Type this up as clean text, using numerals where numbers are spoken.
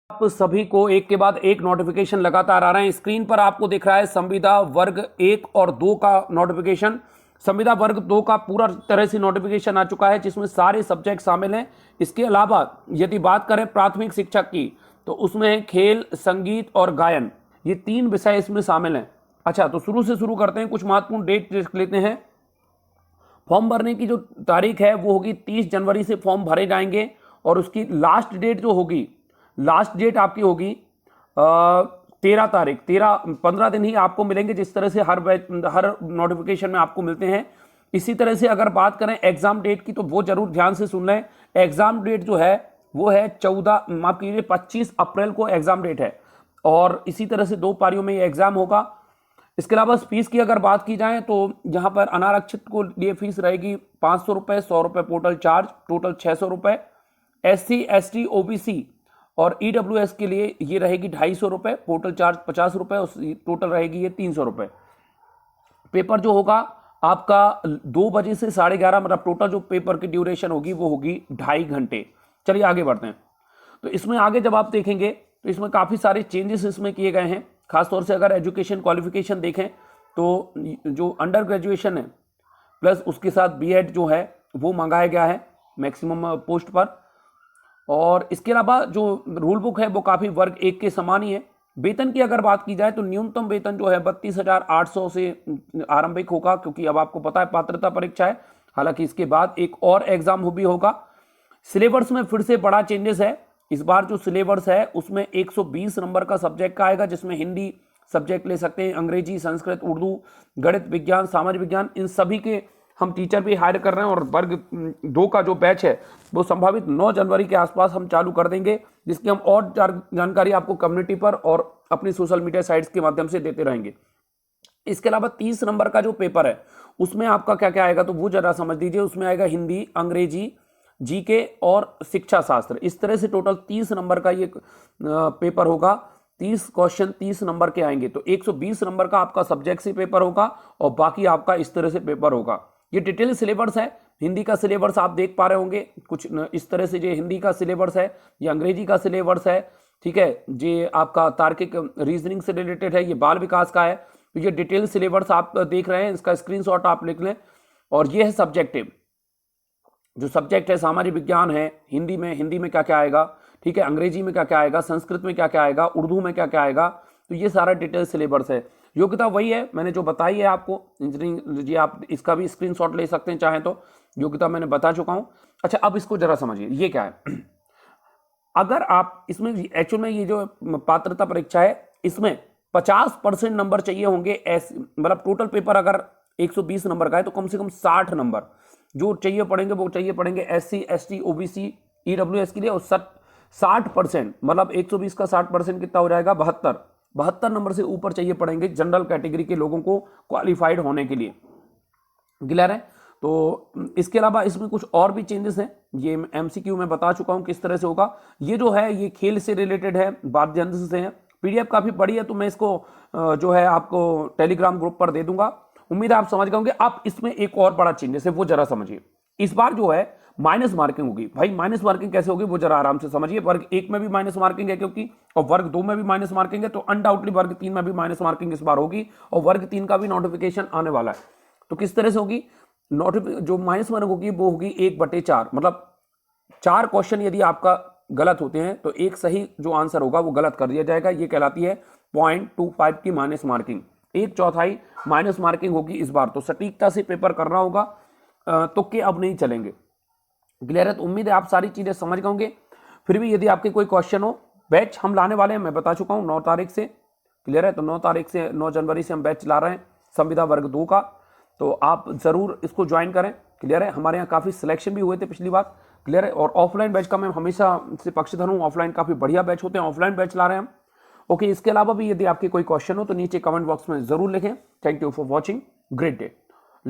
आप सभी को एक के बाद एक नोटिफिकेशन लगातार आ रहे हैं। स्क्रीन पर आपको दिख रहा है संविदा वर्ग 1 और 2 का नोटिफिकेशन। संविदा वर्ग 2 का पूरा तरह से नोटिफिकेशन आ चुका है, जिसमें सारे सब्जेक्ट शामिल हैं। इसके अलावा यदि बात करें प्राथमिक शिक्षक की, तो उसमें खेल, संगीत और गायन, ये 3 विषय इसमें शामिल हैं। अच्छा, तो शुरू से शुरू करते हैं, कुछ महत्वपूर्ण डेट देख लेते हैं। फॉर्म भरने की जो तारीख है वो होगी 30 जनवरी से फॉर्म भरे जाएंगे, और उसकी लास्ट डेट जो होगी, लास्ट डेट आपकी होगी 13 तारीख। 15 दिन ही आपको मिलेंगे, जिस तरह से हर नोटिफिकेशन में आपको मिलते हैं। इसी तरह से अगर बात करें एग्जाम डेट की, तो वो जरूर ध्यान से सुन लें। एग्जाम डेट जो है वो है 25 अप्रैल को एग्जाम डेट है, और इसी तरह से 2 पारियों में ये एग्जाम होगा। इसके अलावा फीस की अगर बात की जाए, तो यहाँ पर अनारक्षित को लिए फीस रहेगी 500 रुपये, 100 रुपये पोर्टल चार्ज, टोटल 600 रुपये। SC, ST, OBC और EWS के लिए ये रहेगी 250 रुपये, पोर्टल चार्ज 50 रुपये, और टोटल रहेगी ये 300 रुपये। पेपर जो होगा आपका 2 बजे से 11:30, मतलब टोटल जो पेपर की ड्यूरेशन होगी वो होगी 2.5 घंटे। चलिए आगे बढ़ते हैं। तो इसमें आगे जब आप देखेंगे तो इसमें काफ़ी सारे चेंजेस इसमें किए गए हैं। खासतौर से अगर एजुकेशन क्वालिफिकेशन देखें, तो जो अंडर ग्रेजुएशन है प्लस उसके साथ BEd जो है वो मंगाया गया है मैक्सिमम पोस्ट पर। और इसके अलावा जो रूल बुक है वो काफ़ी वर्ग 1 के समान ही है। वेतन की अगर बात की जाए, तो न्यूनतम वेतन जो है 32,800 से आरंभिक होगा, क्योंकि अब आपको पता है पात्रता परीक्षा है। हालांकि इसके बाद एक और एग्जाम भी होगा। सिलेबस में फिर से बड़ा चेंजेस है। इस बार जो सिलेबस है उसमें 120 नंबर का सब्जेक्ट का आएगा, जिसमें हिंदी सब्जेक्ट ले सकते हैं, अंग्रेजी, संस्कृत, उर्दू, गणित, विज्ञान, सामाजिक विज्ञान, इन सभी के हम टीचर भी हायर कर रहे हैं। और वर्ग 2 का जो बैच है वो संभावित 9 जनवरी के आसपास हम चालू कर देंगे, जिसकी हम और जानकारी आपको कम्युनिटी पर और अपनी सोशल मीडिया साइट्स के माध्यम से देते रहेंगे। इसके अलावा 30 नंबर का जो पेपर है उसमें आपका क्या क्या आएगा, तो वो जरा समझ लीजिए। उसमें आएगा हिंदी, अंग्रेजी, GK और शिक्षा शास्त्र। इस तरह से टोटल 30 नंबर का ये पेपर होगा। 30 क्वेश्चन 30 नंबर के आएंगे, तो 120 नंबर का आपका सब्जेक्ट से पेपर होगा, और बाकी आपका इस तरह से पेपर होगा। ये डिटेल सिलेबस है। हिंदी का सिलेबस आप देख पा रहे होंगे कुछ इस तरह से। ये हिंदी का सिलेबस है, ये अंग्रेजी का सिलेबस है, ठीक है। ये आपका तार्किक रीजनिंग से रिलेटेड है, ये बाल विकास का है। तो ये डिटेल सिलेबस आप देख रहे हैं, इसका स्क्रीनशॉट आप लिख लें। और ये है सब्जेक्टिव, जो सब्जेक्ट है सामाजिक विज्ञान है, हिंदी में क्या क्या आएगा, ठीक है, अंग्रेजी में क्या क्या आएगा, संस्कृत में क्या क्या आएगा, उर्दू में क्या क्या आएगा। तो ये सारा डिटेल सिलेबस है। योग्यता वही है मैंने जो बताई है आपको, इंजीनियरिंग, जी आप इसका भी स्क्रीनशॉट ले सकते हैं चाहें तो। योग्यता मैंने बता चुका हूं। अच्छा, अब इसको जरा समझिए ये क्या है। अगर आप इसमें एक्चुअल में ये जो पात्रता परीक्षा है, इसमें 50% नंबर चाहिए होंगे। मतलब टोटल पेपर अगर 120 नंबर का है, तो कम से कम 60 नंबर जो चाहिए पड़ेंगे, वो चाहिए पड़ेंगे SC, ST, OBC, EWS के लिए। और 60% मतलब 120 का 60% कितना हो जाएगा, 72 नंबर से ऊपर चाहिए पड़ेंगे जनरल कैटेगरी के लोगों को क्वालिफाइड होने के लिए। क्लियर है। तो इसके अलावा इसमें कुछ और भी चेंजेस हैं। ये MCQ में बता चुका हूं किस तरह से होगा। ये जो है ये खेल से रिलेटेड है, वाद्य यंत्र से है। PDF काफी बड़ी है, तो मैं इसको जो है आपको टेलीग्राम ग्रुप पर दे दूंगा। उम्मीद है आप समझ गए होंगे। आप इसमें एक और बड़ा चेंजेस है, वो जरा समझिए। इस बार जो है माइनस मार्किंग होगी। भाई माइनस मार्किंग कैसे होगी वो जरा आराम से समझिए। वर्ग 1 में भी माइनस मार्किंग है क्योंकि, और वर्ग 2 में भी माइनस मार्किंग है, तो अनडाउटली वर्ग 3 में भी माइनस मार्किंग इस बार होगी। और वर्ग 3 का भी नोटिफिकेशन आने वाला है। तो किस तरह से होगी जो माइनस मार्किंग होगी, वो होगी 1/4। मतलब 4 क्वेश्चन यदि आपका गलत होते हैं, तो एक सही जो आंसर होगा वो गलत कर दिया जाएगा। ये कहलाती है 0.25 की माइनस मार्किंग। 1/4 माइनस मार्किंग होगी इस बार। तो सटीकता से पेपर करना होगा, तुक्के अब नहीं चलेंगे। क्लियर है। तो उम्मीद है आप सारी चीजें समझ गए होंगे। फिर भी यदि आपके कोई क्वेश्चन हो, बैच हम लाने वाले हैं, मैं बता चुका हूं 9 तारीख से। क्लियर है। तो 9 जनवरी से हम बैच ला रहे हैं संविदा वर्ग 2 का। तो आप जरूर इसको ज्वाइन करें। क्लियर है। हमारे यहाँ काफी सिलेक्शन भी हुए थे पिछली बार। क्लियर है। और ऑफलाइन बैच का मैं हमेशा से पक्षधर हूँ। ऑफलाइन काफी बढ़िया बैच होते हैं, ऑफलाइन बैच ला रहे हैं हम। ओके, इसके अलावा भी यदि आपके कोई क्वेश्चन हो तो नीचे कमेंट बॉक्स में जरूर लिखें। Thank you for watching. Great day.